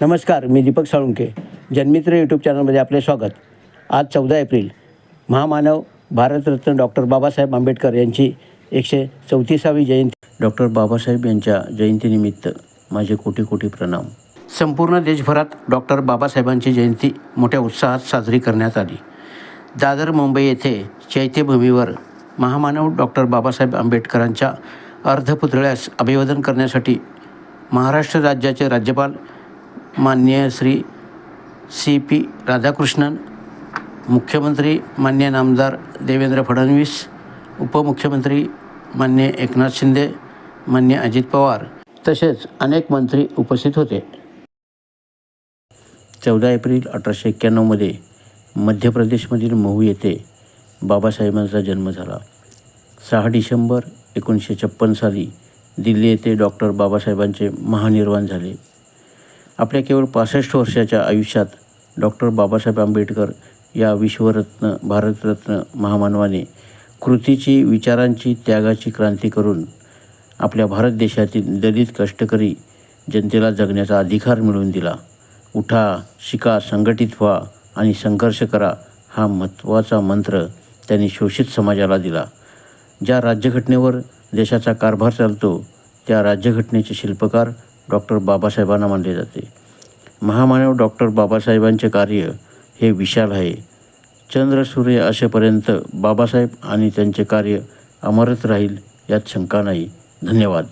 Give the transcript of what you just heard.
नमस्कार, मी दीपक साळुंखे. जन्मित्र यूट्यूब चॅनलमध्ये आपले स्वागत. आज 14 एप्रिल महामानव भारतरत्न डॉक्टर बाबासाहेब आंबेडकर यांची 134वी जयंती. डॉक्टर बाबासाहेब यांच्या जयंतीनिमित्त माझे कोटी कोटी प्रणाम. संपूर्ण देशभरात डॉक्टर बाबासाहेबांची जयंती मोठ्या उत्साहात साजरी करण्यात आली. दादर, मुंबई येथे चैत्यभूमीवर महामानव डॉक्टर बाबासाहेब आंबेडकरांच्या अर्धपुतळ्यास अभिवादन करण्यासाठी महाराष्ट्र राज्याचे राज्यपाल माननीय श्री CP राधाकृष्णन, मुख्यमंत्री माननीय नामदार देवेंद्र फडणवीस, उपमुख्यमंत्री माननीय एकनाथ शिंदे, माननीय अजित पवार तसेच अनेक मंत्री उपस्थित होते. 14 एप्रिल 1891मध्ये मध्य प्रदेशमधील महू येथे बाबासाहेबांचा जन्म झाला. 6 डिसेंबर 1956 साली दिल्ली येथे डॉक्टर बाबासाहेबांचे महानिर्वाण झाले. आपल्या केवळ 65 वर्षाच्या आयुष्यात डॉक्टर बाबासाहेब आंबेडकर या विश्वरत्न भारतरत्न महामानवाने कृतीची, विचारांची, त्यागाची क्रांती करून आपल्या भारत देशातील दलित कष्टकरी जनतेला जगण्याचा अधिकार मिळवून दिला. उठा, शिका, संघटित व्हा आणि संघर्ष करा हा महत्त्वाचा मंत्र त्यांनी शोषित समाजाला दिला. ज्या राज्यघटनेवर देशाचा कारभार चालतो त्या राज्यघटनेचे शिल्पकार डॉक्टर बाबासाहेबांना मानले जाते. महामानव डॉक्टर बाबासाहेबांचे कार्य हे विशाल आहे. चंद्र सूर्य असेपर्यंत बाबासाहेब आणि त्यांचे कार्य अमरच राहील यात शंका नाही. धन्यवाद.